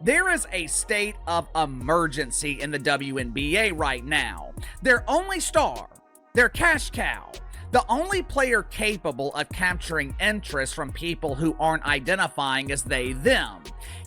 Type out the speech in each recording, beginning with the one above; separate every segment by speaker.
Speaker 1: There is a state of emergency in the WNBA right now. Their only star, their cash cow, the only player capable of capturing interest from people who aren't identifying as they, them.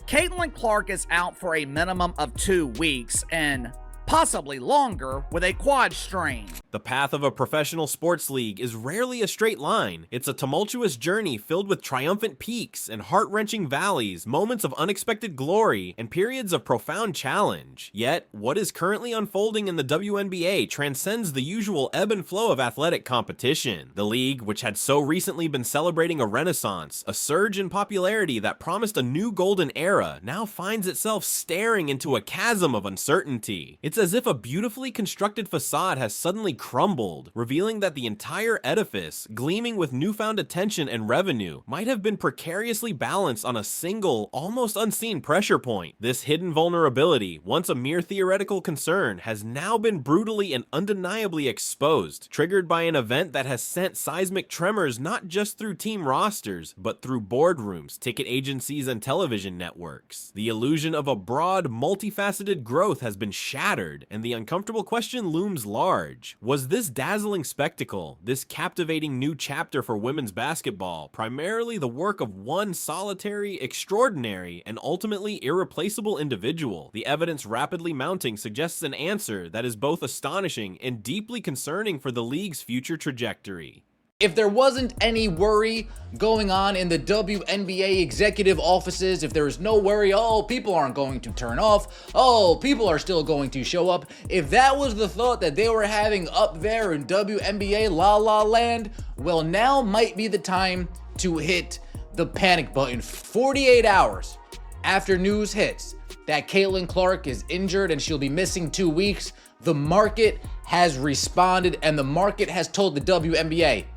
Speaker 1: Caitlin Clark is out for a minimum of 2 weeks and possibly longer with a quad strain.
Speaker 2: The path of a professional sports league is rarely a straight line. It's a tumultuous journey filled with triumphant peaks and heart-wrenching valleys, moments of unexpected glory, and periods of profound challenge. Yet, what is currently unfolding in the WNBA transcends the usual ebb and flow of athletic competition. The league, which had so recently been celebrating a renaissance, a surge in popularity that promised a new golden era, now finds itself staring into a chasm of uncertainty. It's as if a beautifully constructed facade has suddenly crumbled, revealing that the entire edifice, gleaming with newfound attention and revenue, might have been precariously balanced on a single, almost unseen pressure point. This hidden vulnerability, once a mere theoretical concern, has now been brutally and undeniably exposed, triggered by an event that has sent seismic tremors not just through team rosters, but through boardrooms, ticket agencies, and television networks. The illusion of a broad, multifaceted growth has been shattered, and the uncomfortable question looms large. Was this dazzling spectacle, this captivating new chapter for women's basketball, primarily the work of one solitary, extraordinary, and ultimately irreplaceable individual? The evidence rapidly mounting suggests an answer that is both astonishing and deeply concerning for the league's future trajectory.
Speaker 3: If there wasn't any worry going on in the WNBA executive offices, if there was no worry, oh, people aren't going to turn off, oh, people are still going to show up, if that was the thought that they were having up there in WNBA La La Land, well, now might be the time to hit the panic button. 48 hours after news hits that Caitlin Clark is injured and she'll be missing 2 weeks, the market has responded and the market has told the WNBA,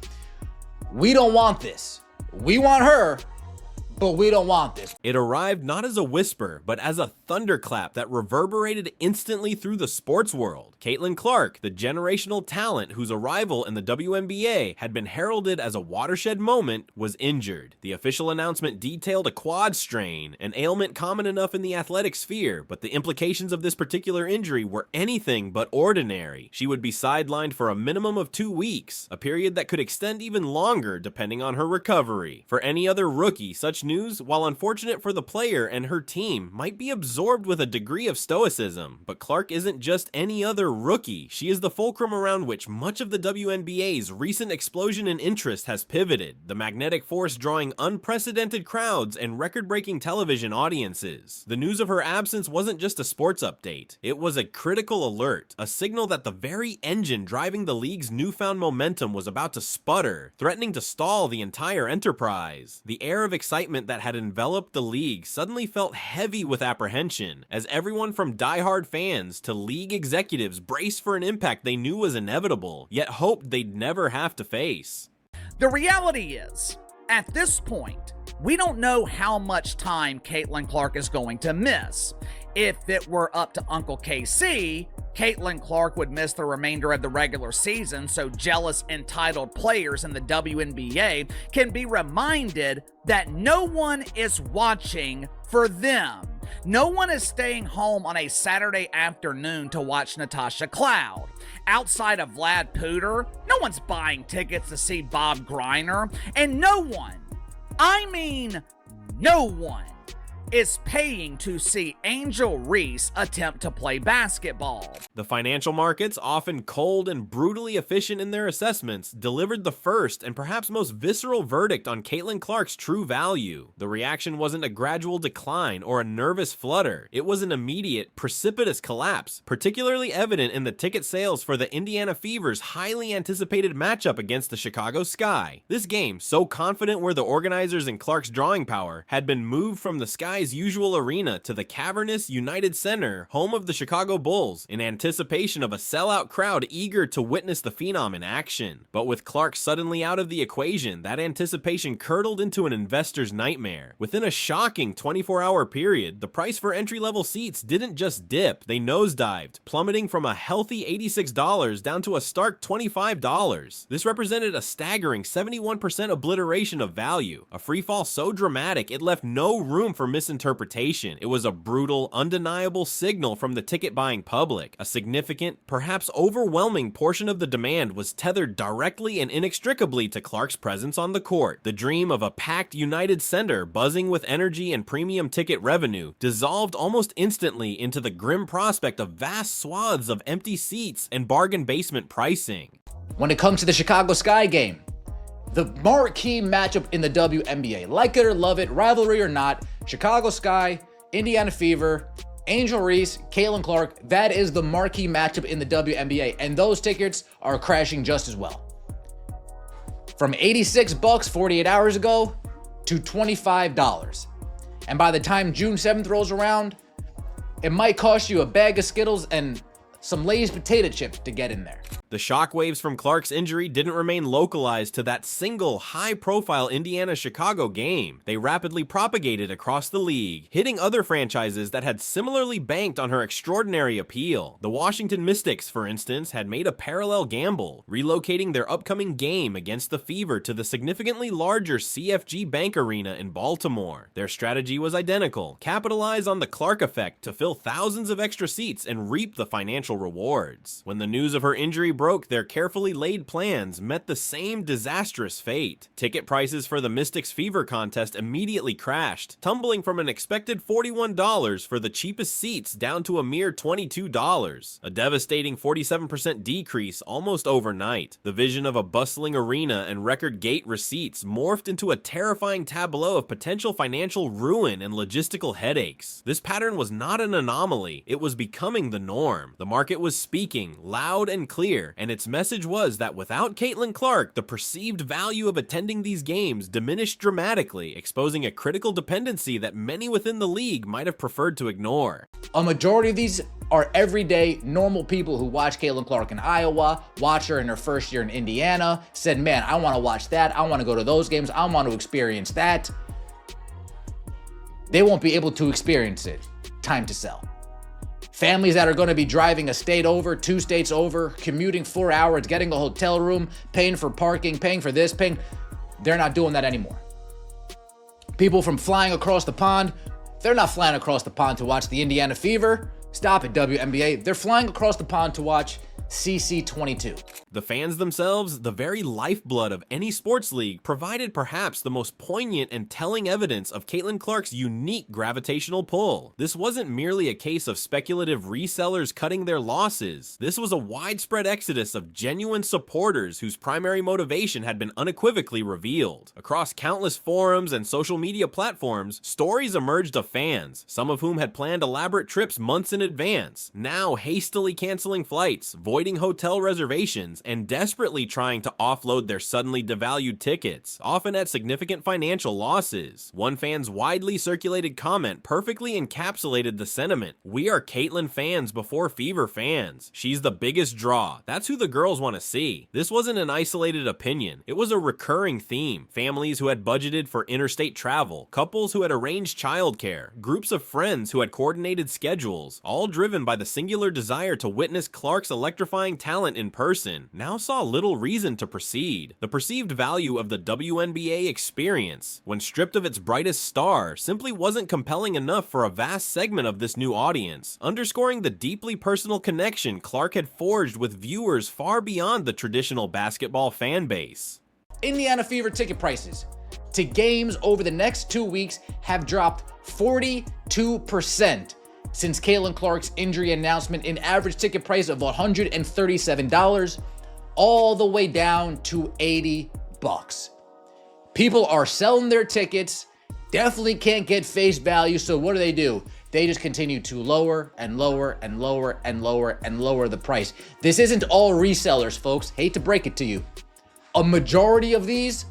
Speaker 3: we don't want this. We want her, but we don't want this.
Speaker 2: It arrived not as a whisper, but as a thunderclap that reverberated instantly through the sports world. Caitlin Clark, the generational talent whose arrival in the WNBA had been heralded as a watershed moment, was injured. The official announcement detailed a quad strain, an ailment common enough in the athletic sphere, but the implications of this particular injury were anything but ordinary. She would be sidelined for a minimum of 2 weeks, a period that could extend even longer depending on her recovery. For any other rookie, such news, while unfortunate for the player and her team, might be absorbed with a degree of stoicism. But Clark isn't just any other rookie. She is the fulcrum around which much of the WNBA's recent explosion in interest has pivoted, the magnetic force drawing unprecedented crowds and record-breaking television audiences. The news of her absence wasn't just a sports update. It was a critical alert, a signal that the very engine driving the league's newfound momentum was about to sputter, threatening to stall the entire enterprise. The air of excitement that had enveloped the league suddenly felt heavy with apprehension, as everyone from diehard fans to league executives braced for an impact they knew was inevitable, yet hoped they'd never have to face.
Speaker 1: The reality is, at this point, we don't know how much time Caitlin Clark is going to miss. If it were up to Uncle KC, Caitlin Clark would miss the remainder of the regular season so jealous, entitled players in the WNBA can be reminded that no one is watching for them. No one is staying home on a Saturday afternoon to watch Natasha Cloud. Outside of Vlad Pooter, no one's buying tickets to see Bob Griner, and no one, I mean no one, is paying to see Angel Reese attempt to play basketball.
Speaker 2: The financial markets, often cold and brutally efficient in their assessments, delivered the first and perhaps most visceral verdict on Caitlin Clark's true value. The reaction wasn't a gradual decline or a nervous flutter. It was an immediate, precipitous collapse, particularly evident in the ticket sales for the Indiana Fever's highly anticipated matchup against the Chicago Sky. This game, so confident were the organizers in Clark's drawing power, had been moved from the Sky's usual arena to the cavernous United Center, home of the Chicago Bulls, in anticipation of a sellout crowd eager to witness the phenom in action. But with Clark suddenly out of the equation, that anticipation curdled into an investor's nightmare. Within a shocking 24-hour period, the price for entry-level seats didn't just dip, they nosedived, plummeting from a healthy $86 down to a stark $25. This represented a staggering 71% obliteration of value, a freefall so dramatic it left no room for missing misinterpretation. It was a brutal, undeniable signal from the ticket-buying public. A significant, perhaps overwhelming portion of the demand was tethered directly and inextricably to Clark's presence on the court. The dream of a packed United Center buzzing with energy and premium ticket revenue dissolved almost instantly into the grim prospect of vast swaths of empty seats and bargain basement pricing.
Speaker 3: When it comes to the Chicago Sky game, the marquee matchup in the WNBA, like it or love it, rivalry or not, Chicago Sky, Indiana Fever, Angel Reese, Caitlin Clark, that is the marquee matchup in the WNBA, and those tickets are crashing just as well. From $86 48 hours ago to $25. And by the time June 7th rolls around, it might cost you a bag of Skittles and some Lay's potato chips to get in there.
Speaker 2: The shockwaves from Clark's injury didn't remain localized to that single high-profile Indiana-Chicago game. They rapidly propagated across the league, hitting other franchises that had similarly banked on her extraordinary appeal. The Washington Mystics, for instance, had made a parallel gamble, relocating their upcoming game against the Fever to the significantly larger CFG Bank Arena in Baltimore. Their strategy was identical: capitalize on the Clark effect to fill thousands of extra seats and reap the financial rewards. When the news of her injury broke, their carefully laid plans met the same disastrous fate. Ticket prices for the Mystics Fever contest immediately crashed, tumbling from an expected $41 for the cheapest seats down to a mere $22, a devastating 47% decrease almost overnight. The vision of a bustling arena and record gate receipts morphed into a terrifying tableau of potential financial ruin and logistical headaches. This pattern was not an anomaly, it was becoming the norm. The market was speaking, loud and clear, and its message was that without Caitlin Clark, the perceived value of attending these games diminished dramatically, exposing a critical dependency that many within the league might have preferred to ignore.
Speaker 3: A majority of these are everyday, normal people who watch Caitlin Clark in Iowa, watch her in her first year in Indiana, said, man, I want to watch that, I want to go to those games, I want to experience that. They won't be able to experience it. Time to sell. Families that are going to be driving a state over, 2 states over, commuting 4 hours, getting a hotel room, paying for parking, paying for this, they're not doing that anymore. People from flying across the pond, they're not flying across the pond to watch the Indiana Fever. Stop it, WNBA. They're flying across the pond to watch CC22.
Speaker 2: The fans themselves, the very lifeblood of any sports league, provided perhaps the most poignant and telling evidence of Caitlin Clark's unique gravitational pull. This wasn't merely a case of speculative resellers cutting their losses. This was a widespread exodus of genuine supporters whose primary motivation had been unequivocally revealed. Across countless forums and social media platforms, stories emerged of fans, some of whom had planned elaborate trips months in advance, now hastily canceling flights, voiding hotel reservations, and desperately trying to offload their suddenly devalued tickets, often at significant financial losses. One fan's widely circulated comment perfectly encapsulated the sentiment: "We are Caitlin fans before Fever fans. She's the biggest draw. That's who the girls want to see." This wasn't an isolated opinion. It was a recurring theme. Families who had budgeted for interstate travel, couples who had arranged childcare, groups of friends who had coordinated schedules, all driven by the singular desire to witness Clark's electrifying talent in person, now saw little reason to proceed. The perceived value of the WNBA experience, when stripped of its brightest star, simply wasn't compelling enough for a vast segment of this new audience, underscoring the deeply personal connection Clark had forged with viewers far beyond the traditional basketball fan base.
Speaker 3: Indiana Fever ticket prices to games over the next 2 weeks have dropped 42% since Caitlin Clark's injury announcement, an average ticket price of $137 all the way down to $80. People are selling their tickets, definitely can't get face value, so what do? They just continue to lower and lower and lower and lower and lower the price. This isn't all resellers, folks. Hate to break it to you. A majority of these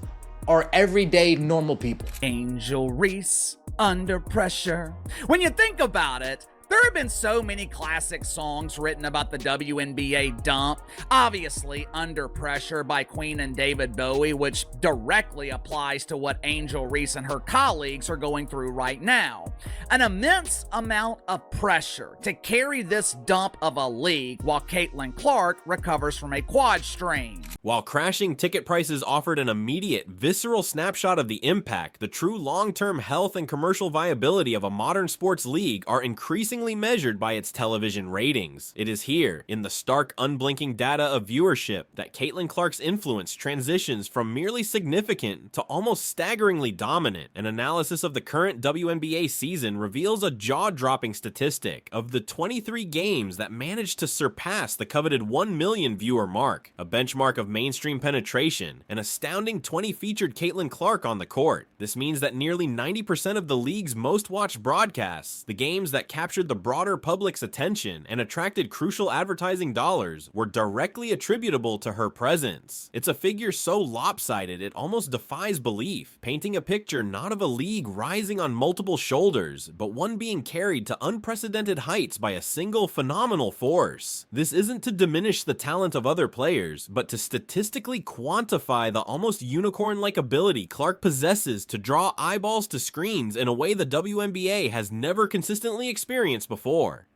Speaker 3: are everyday normal people.
Speaker 1: Angel Reese under pressure. When you think about it, There have been so many classic songs written about the WNBA dump, obviously Under Pressure by Queen and David Bowie, which directly applies to what Angel Reese and her colleagues are going through right now. An immense amount of pressure to carry this dump of a league while Caitlin Clark recovers from a quad strain.
Speaker 2: While crashing ticket prices offered an immediate, visceral snapshot of the impact, the true long-term health and commercial viability of a modern sports league are increasingly measured by its television ratings. It is here, in the stark, unblinking data of viewership, that Caitlin Clark's influence transitions from merely significant to almost staggeringly dominant. An analysis of the current WNBA season reveals a jaw-dropping statistic. Of the 23 games that managed to surpass the coveted 1 million viewer mark, a benchmark of mainstream penetration, an astounding 20 featured Caitlin Clark on the court. This means that nearly 90% of the league's most watched broadcasts, the games that captured the broader public's attention and attracted crucial advertising dollars, were directly attributable to her presence. It's a figure so lopsided it almost defies belief, painting a picture not of a league rising on multiple shoulders, but one being carried to unprecedented heights by a single phenomenal force. This isn't to diminish the talent of other players, but to statistically quantify the almost unicorn-like ability Clark possesses to draw eyeballs to screens in a way the WNBA has never consistently experienced before.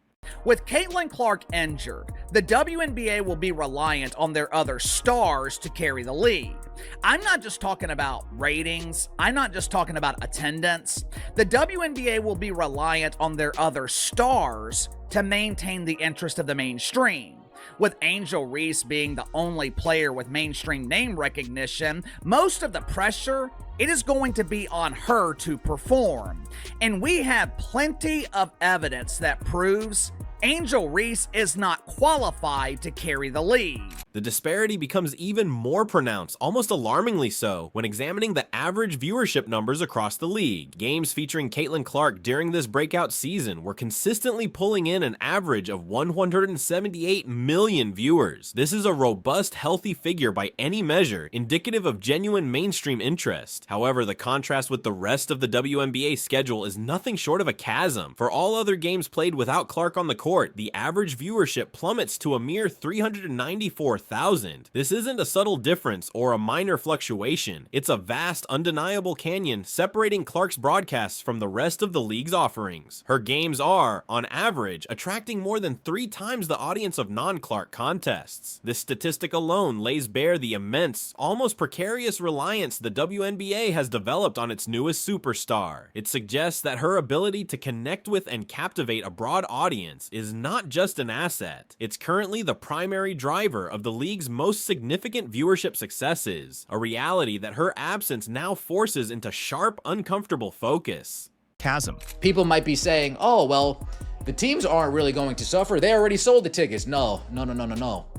Speaker 1: With Caitlin Clark injured, the WNBA will be reliant on their other stars to carry the league. I'm not just talking about ratings, I'm not just talking about attendance. The WNBA will be reliant on their other stars to maintain the interest of the mainstream. With Angel Reese being the only player with mainstream name recognition, most of the pressure, it is going to be on her to perform. And we have plenty of evidence that proves Angel Reese is not qualified to carry the league.
Speaker 2: The disparity becomes even more pronounced, almost alarmingly so, when examining the average viewership numbers across the league. Games featuring Caitlin Clark during this breakout season were consistently pulling in an average of 178 million viewers. This is a robust, healthy figure by any measure, indicative of genuine mainstream interest. However, the contrast with the rest of the WNBA schedule is nothing short of a chasm. For all other games played without Clark on the court, the average viewership plummets to a mere 394,000. This isn't a subtle difference or a minor fluctuation. It's a vast, undeniable canyon separating Clark's broadcasts from the rest of the league's offerings. Her games are, on average, attracting more than 3 times the audience of non-Clark contests. This statistic alone lays bare the immense, almost precarious reliance the WNBA has developed on its newest superstar. It suggests that her ability to connect with and captivate a broad audience is not just an asset. It's currently the primary driver of the league's most significant viewership successes, a reality that her absence now forces into sharp, uncomfortable focus.
Speaker 4: Chasm.
Speaker 3: People might be saying, oh, well, the teams aren't really going to suffer. They already sold the tickets. No.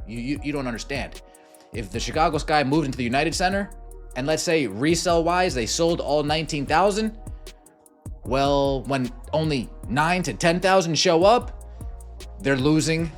Speaker 3: You don't understand. If the Chicago Sky moved into the United Center, and let's say resale-wise, they sold all 19,000, well, when only 9 to 10,000 show up, they're losing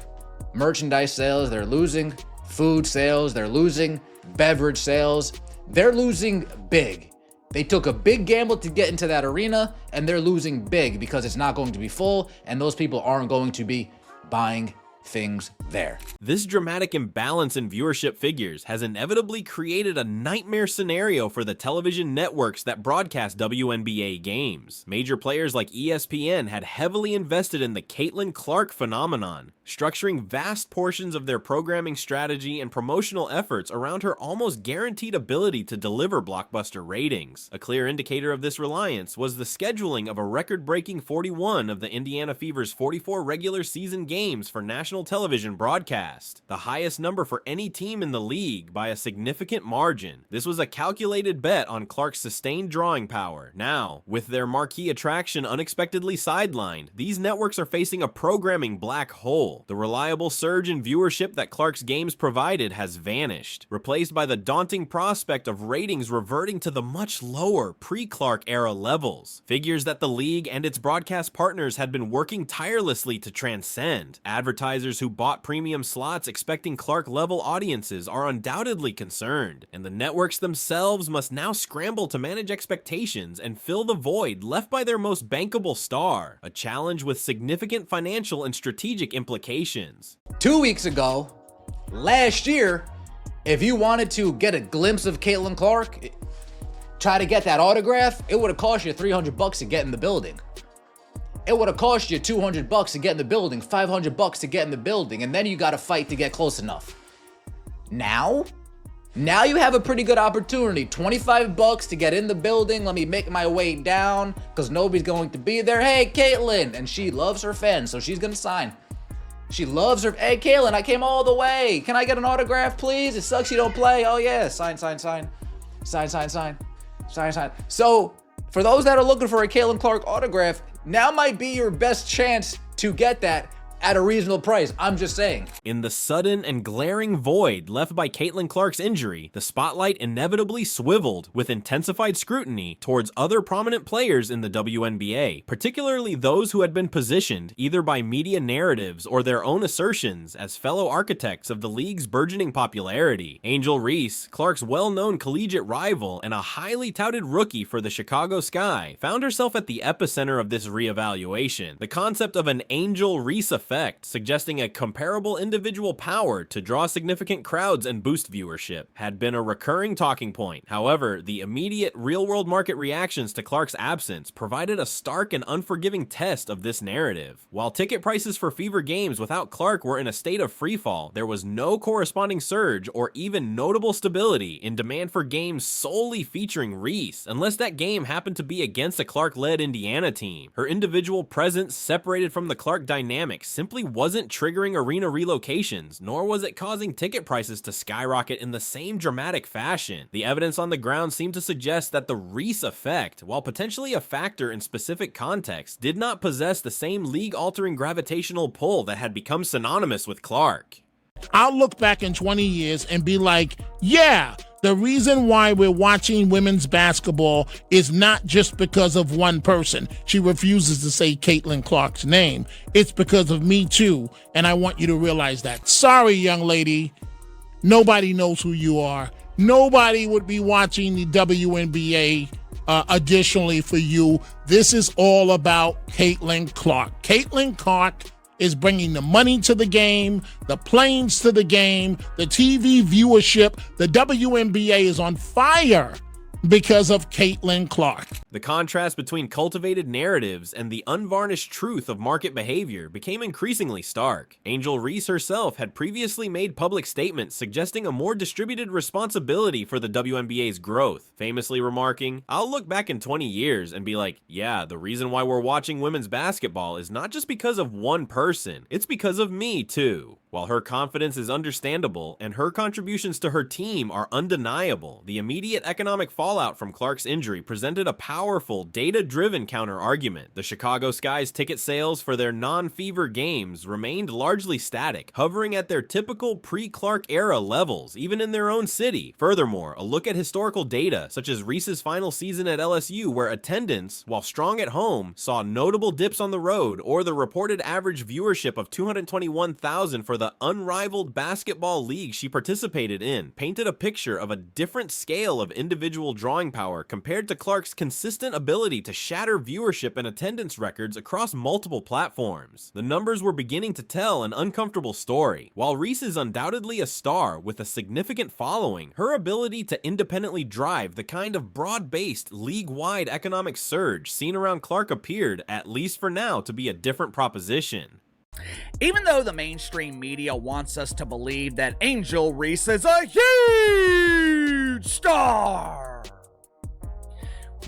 Speaker 3: merchandise sales, they're losing food sales, they're losing beverage sales, they're losing big. They took a big gamble to get into that arena, and they're losing big because it's not going to be full, and those people aren't going to be buying things there.
Speaker 2: This dramatic imbalance in viewership figures has inevitably created a nightmare scenario for the television networks that broadcast WNBA games. Major players like ESPN had heavily invested in the Caitlin Clark phenomenon, structuring vast portions of their programming strategy and promotional efforts around her almost guaranteed ability to deliver blockbuster ratings. A clear indicator of this reliance was the scheduling of a record-breaking 41 of the Indiana Fever's 44 regular season games for national television broadcast, the highest number for any team in the league by a significant margin. This was a calculated bet on Clark's sustained drawing power. Now, with their marquee attraction unexpectedly sidelined, these networks are facing a programming black hole. The reliable surge in viewership that Clark's games provided has vanished, replaced by the daunting prospect of ratings reverting to the much lower pre-Clark era levels, figures that the league and its broadcast partners had been working tirelessly to transcend. Advertisers advertisers who bought premium slots expecting Clark-level audiences are undoubtedly concerned, and the networks themselves must now scramble to manage expectations and fill the void left by their most bankable star, a challenge with significant financial and strategic implications.
Speaker 3: 2 weeks ago, last year, if you wanted to get a glimpse of Caitlin Clark, try to get that autograph, it would have cost you $300 to get in the building. It would have cost you $200 to get in the building, $500 to get in the building, and then you got to fight to get close enough. Now you have a pretty good opportunity. $25 to get in the building. Let me make my way down because nobody's going to be there. Hey, Caitlin, and she loves her fans, so she's gonna sign. She loves her. Hey, Caitlin, I came all the way. Can I get an autograph, please? It sucks you don't play. Oh yeah, sign. So for those that are looking for a Caitlin Clark autograph, now might be your best chance to get that at a reasonable price. I'm just saying.
Speaker 2: In the sudden and glaring void left by Caitlin Clark's injury, the spotlight inevitably swiveled with intensified scrutiny towards other prominent players in the WNBA, particularly those who had been positioned either by media narratives or their own assertions as fellow architects of the league's burgeoning popularity. Angel Reese, Clark's well-known collegiate rival and a highly touted rookie for the Chicago Sky, found herself at the epicenter of this reevaluation. The concept of an Angel Reese effect, suggesting a comparable individual power to draw significant crowds and boost viewership, had been a recurring talking point. However, the immediate real-world market reactions to Clark's absence provided a stark and unforgiving test of this narrative. While ticket prices for Fever games without Clark were in a state of freefall, there was no corresponding surge or even notable stability in demand for games solely featuring Reese, unless that game happened to be against a Clark-led Indiana team. Her individual presence separated from the Clark dynamic simply wasn't triggering arena relocations, nor was it causing ticket prices to skyrocket in the same dramatic fashion. The evidence on the ground seemed to suggest that the Reese effect, while potentially a factor in specific contexts, did not possess the same league-altering gravitational pull that had become synonymous with Clark.
Speaker 4: I'll look back in 20 years and be like, yeah, the reason why we're watching women's basketball is not just because of one person. She refuses to say Caitlin Clark's name. It's because of me too, and I want you to realize that. Sorry, young lady, nobody knows who you are. Nobody would be watching the WNBA additionally for you. This is all about Caitlin Clark. Caitlin Clark is bringing the money to the game, the planes to the game, the TV viewership. The WNBA is on fire because of Caitlin Clark.
Speaker 2: The contrast between cultivated narratives and the unvarnished truth of market behavior became increasingly stark. Angel Reese herself had previously made public statements suggesting a more distributed responsibility for the WNBA's growth, famously remarking, "I'll look back in 20 years and be like, yeah, the reason why we're watching women's basketball is not just because of one person, it's because of me too." While her confidence is understandable and her contributions to her team are undeniable, the immediate economic fallout from Clark's injury presented a powerful, data-driven counter-argument. The Chicago Sky's ticket sales for their non-Fever games remained largely static, hovering at their typical pre-Clark era levels, even in their own city. Furthermore, a look at historical data, such as Reese's final season at LSU, where attendance, while strong at home, saw notable dips on the road, or the reported average viewership of 221,000 for the unrivaled basketball league she participated in, painted a picture of a different scale of individual drawing power compared to Clark's consistent ability to shatter viewership and attendance records across multiple platforms. The numbers were beginning to tell an uncomfortable story. While Reese is undoubtedly a star with a significant following, her ability to independently drive the kind of broad-based, league-wide economic surge seen around Clark appeared, at least for now, to be a different proposition.
Speaker 1: Even though the mainstream media wants us to believe that Angel Reese is a huge star,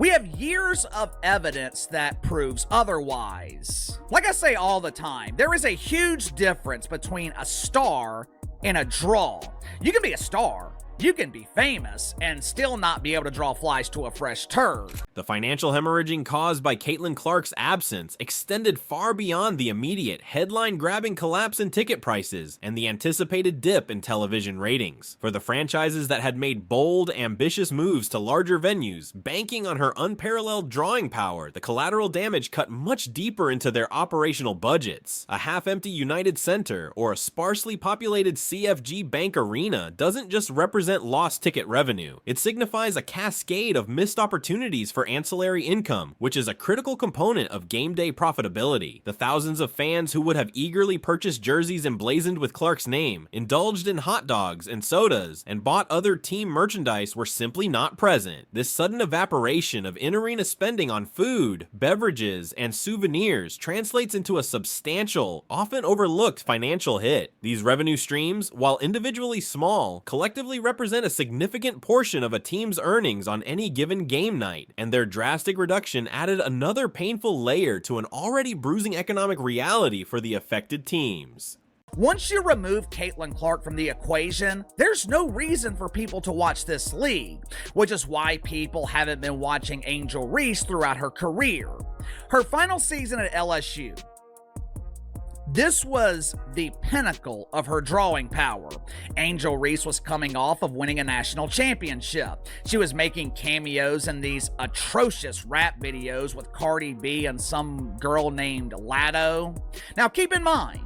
Speaker 1: we have years of evidence that proves otherwise. Like I say all the time, there is a huge difference between a star and a draw. You can be a star, You can be famous and still not be able to draw flies to a fresh turd.
Speaker 2: The financial hemorrhaging caused by Caitlin Clark's absence extended far beyond the immediate headline-grabbing collapse in ticket prices and the anticipated dip in television ratings. For the franchises that had made bold, ambitious moves to larger venues, banking on her unparalleled drawing power, the collateral damage cut much deeper into their operational budgets. A half-empty United Center or a sparsely populated CFG Bank Arena doesn't just represent lost ticket revenue. It signifies a cascade of missed opportunities for ancillary income, which is a critical component of game day profitability. The thousands of fans who would have eagerly purchased jerseys emblazoned with Clark's name, indulged in hot dogs and sodas, and bought other team merchandise were simply not present. This sudden evaporation of in-arena spending on food, beverages, and souvenirs translates into a substantial, often overlooked financial hit. These revenue streams, while individually small, collectively represent a significant portion of a team's earnings on any given game night, and their drastic reduction added another painful layer to an already bruising economic reality for the affected teams.
Speaker 1: Once you remove Caitlin Clark from the equation, there's no reason for people to watch this league, which is why people haven't been watching Angel Reese throughout her career. Her final season at LSU, this was the pinnacle of her drawing power. Angel Reese was coming off of winning a national championship. She was making cameos in these atrocious rap videos with Cardi B and some girl named Lado. Now keep in mind,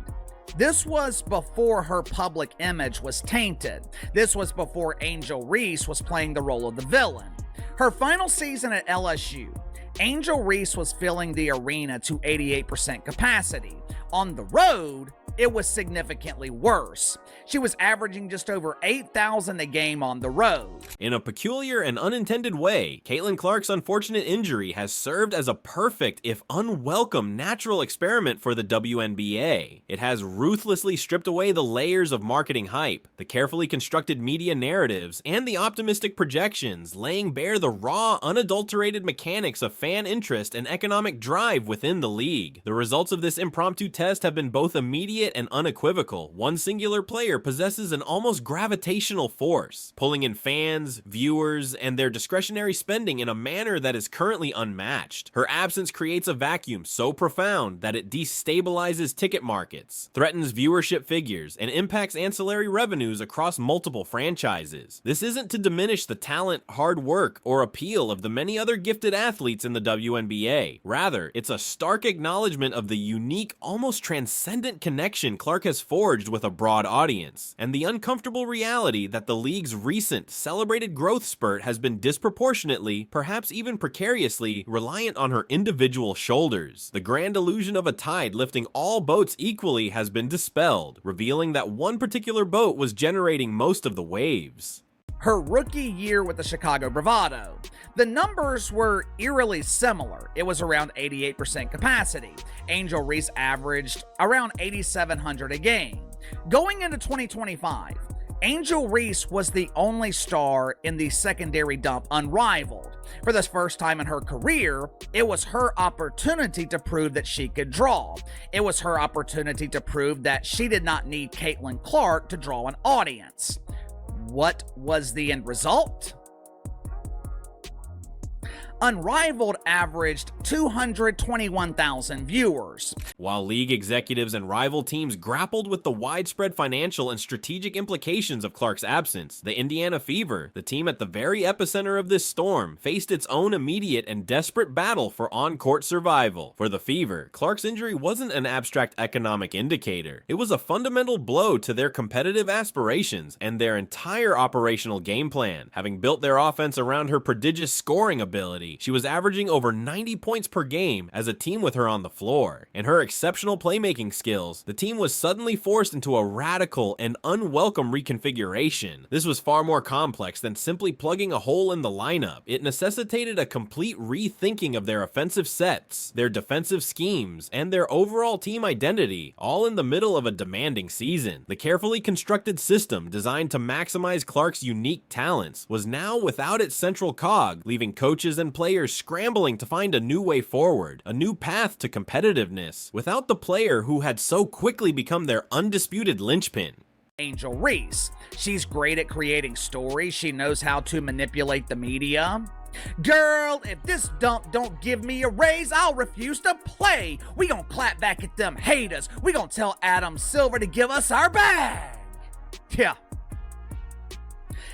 Speaker 1: this was before her public image was tainted. This was before Angel Reese was playing the role of the villain. Her final season at LSU, Angel Reese was filling the arena to 88% capacity. On the road, it was significantly worse. She was averaging just over 8,000 a game on the road.
Speaker 2: In a peculiar and unintended way, Caitlin Clark's unfortunate injury has served as a perfect, if unwelcome, natural experiment for the WNBA. It has ruthlessly stripped away the layers of marketing hype, the carefully constructed media narratives, and the optimistic projections, laying bare the raw, unadulterated mechanics of fan interest and economic drive within the league. The results of this impromptu test have been both immediate and unequivocal. One singular player possesses an almost gravitational force, pulling in fans, viewers, and their discretionary spending in a manner that is currently unmatched. Her absence creates a vacuum so profound that it destabilizes ticket markets, threatens viewership figures, and impacts ancillary revenues across multiple franchises. This isn't to diminish the talent, hard work, or appeal of the many other gifted athletes in the WNBA. Rather, it's a stark acknowledgement of the unique, almost transcendent connection Clark has forged with a broad audience, and the uncomfortable reality that the league's recent, celebrated growth spurt has been disproportionately, perhaps even precariously, reliant on her individual shoulders. The grand illusion of a tide lifting all boats equally has been dispelled, revealing that one particular boat was generating most of the waves.
Speaker 1: Her rookie year with the Chicago Bravado, the numbers were eerily similar. It was around 88% capacity. Angel Reese averaged around 8,700 a game. Going into 2025, Angel Reese was the only star in the secondary dump unrivaled. For the first time in her career, it was her opportunity to prove that she could draw. It was her opportunity to prove that she did not need Caitlin Clark to draw an audience. What was the end result? Unrivaled averaged 221,000 viewers.
Speaker 2: While league executives and rival teams grappled with the widespread financial and strategic implications of Clark's absence, the Indiana Fever, the team at the very epicenter of this storm, faced its own immediate and desperate battle for on-court survival. For the Fever, Clark's injury wasn't an abstract economic indicator. It was a fundamental blow to their competitive aspirations and their entire operational game plan. Having built their offense around her prodigious scoring ability, she was averaging over 90 points per game as a team with her on the floor. And her exceptional playmaking skills, the team was suddenly forced into a radical and unwelcome reconfiguration. This was far more complex than simply plugging a hole in the lineup. It necessitated a complete rethinking of their offensive sets, their defensive schemes, and their overall team identity, all in the middle of a demanding season. The carefully constructed system designed to maximize Clark's unique talents was now without its central cog, leaving coaches and players scrambling to find a new way forward, a new path to competitiveness, without the player who had so quickly become their undisputed linchpin.
Speaker 1: Angel Reese. She's great at creating stories. She knows how to manipulate the media. Girl, if this dump don't give me a raise, I'll refuse to play. We gon' clap back at them haters. We gon' tell Adam Silver to give us our bag.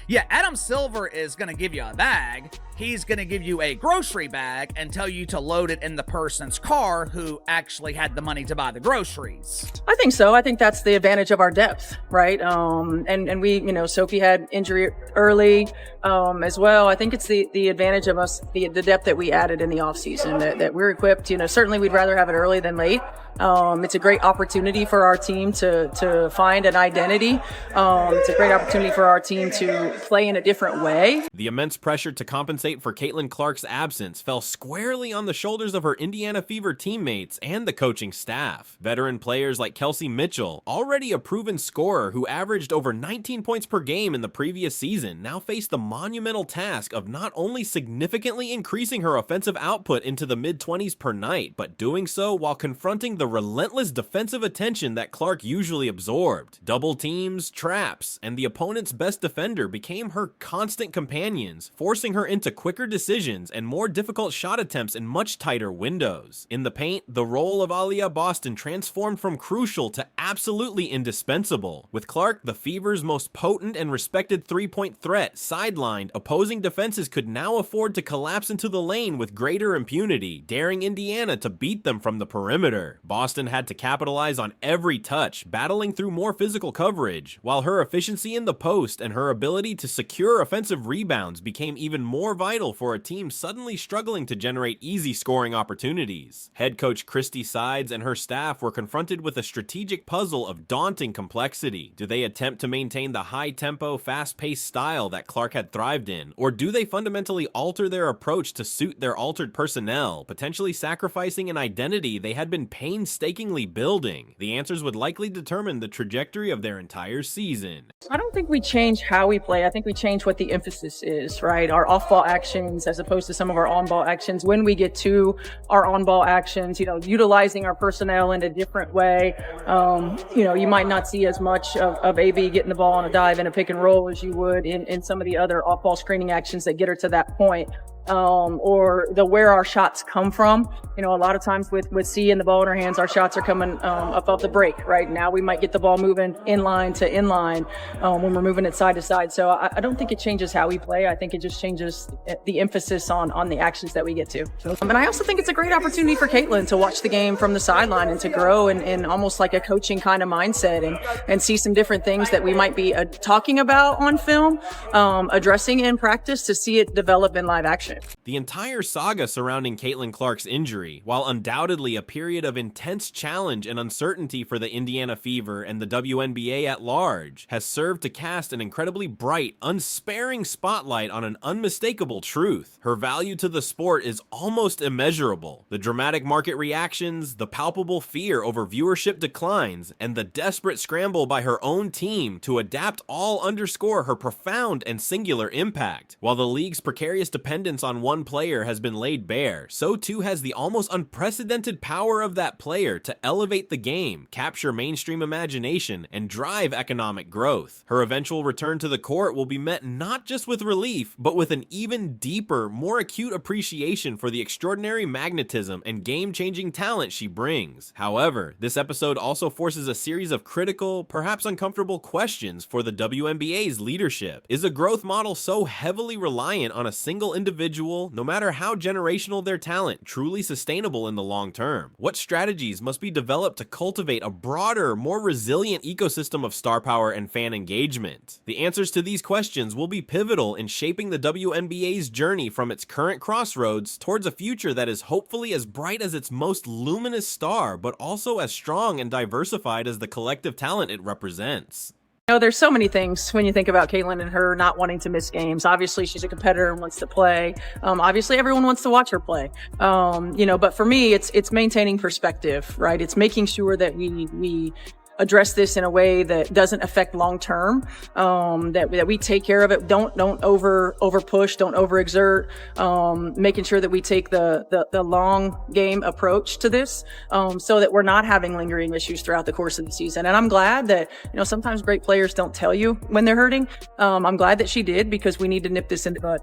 Speaker 1: Yeah, Adam Silver is gonna give you a bag. He's gonna give you a grocery bag and tell you to load it in the person's car who actually had the money to buy the groceries.
Speaker 5: I think so. I think that's the advantage of our depth, right? And we, Sophie had injury early as well. I think it's the advantage of us, the depth that we added in the offseason, that we're equipped. Certainly we'd rather have it early than late. It's a great opportunity for our team to find an identity. It's a great opportunity for our team to play in a different way.
Speaker 2: The immense pressure to compensate for Caitlin Clark's absence fell squarely on the shoulders of her Indiana Fever teammates and the coaching staff. Veteran players like Kelsey Mitchell, already a proven scorer who averaged over 19 points per game in the previous season, now faced the monumental task of not only significantly increasing her offensive output into the mid-20s per night, but doing so while confronting the relentless defensive attention that Clark usually absorbed. Double teams, traps, and the opponent's best defender became her constant companions, forcing her into quicker decisions and more difficult shot attempts in much tighter windows. In the paint, the role of Aliyah Boston transformed from crucial to absolutely indispensable. With Clark, the Fever's most potent and respected three-point threat, sidelined, opposing defenses could now afford to collapse into the lane with greater impunity, daring Indiana to beat them from the perimeter. Boston had to capitalize on every touch, battling through more physical coverage, while her efficiency in the post and her ability to secure offensive rebounds became even more vital for a team suddenly struggling to generate easy scoring opportunities. Head coach Christy Sides and her staff were confronted with a strategic puzzle of daunting complexity. Do they attempt to maintain the high-tempo, fast-paced style that Clark had thrived in, or do they fundamentally alter their approach to suit their altered personnel, potentially sacrificing an identity they had been painstakingly building? The answers would likely determine the trajectory of their entire season.
Speaker 5: I don't think we change how we play. I think we change what the emphasis is, right? Our off-ball actions as opposed to some of our on-ball actions. When we get to our on-ball actions, utilizing our personnel in a different way. You might not see as much of AB getting the ball on a dive and a pick and roll as you would in some of the other off-ball screening actions that get her to that point. Or where our shots come from. A lot of times with C and the ball in her hands, our shots are coming up off the break, right? Now we might get the ball moving inline to inline when we're moving it side to side. So I don't think it changes how we play. I think it just changes the emphasis on the actions that we get to. And I also think it's a great opportunity for Caitlin to watch the game from the sideline and to grow in almost like a coaching kind of mindset and see some different things that we might be talking about on film, addressing in practice to see it develop in live action.
Speaker 2: The entire saga surrounding Caitlin Clark's injury, while undoubtedly a period of intense challenge and uncertainty for the Indiana Fever and the WNBA at large, has served to cast an incredibly bright, unsparing spotlight on an unmistakable truth. Her value to the sport is almost immeasurable. The dramatic market reactions, the palpable fear over viewership declines, and the desperate scramble by her own team to adapt all underscore her profound and singular impact. While the league's precarious dependence on one player has been laid bare, so too has the almost unprecedented power of that player to elevate the game, capture mainstream imagination, and drive economic growth. Her eventual return to the court will be met not just with relief, but with an even deeper, more acute appreciation for the extraordinary magnetism and game-changing talent she brings. However, this episode also forces a series of critical, perhaps uncomfortable questions for the WNBA's leadership. Is a growth model so heavily reliant on a single individual, no matter how generational their talent, truly sustainable in the long term? What strategies must be developed to cultivate a broader, more resilient ecosystem of star power and fan engagement? The answers to these questions will be pivotal in shaping the WNBA's journey from its current crossroads towards a future that is hopefully as bright as its most luminous star, but also as strong and diversified as the collective talent it represents.
Speaker 5: There's so many things when you think about Caitlin and her not wanting to miss games. Obviously, she's a competitor and wants to play. Obviously, everyone wants to watch her play. But for me, it's maintaining perspective, right? It's making sure that we address this in a way that doesn't affect long term, that we take care of it. Don't over push, don't overexert, making sure that we take the long game approach to this, so that we're not having lingering issues throughout the course of the season. And I'm glad that, sometimes great players don't tell you when they're hurting. I'm glad that she did, because we need to nip this in the bud.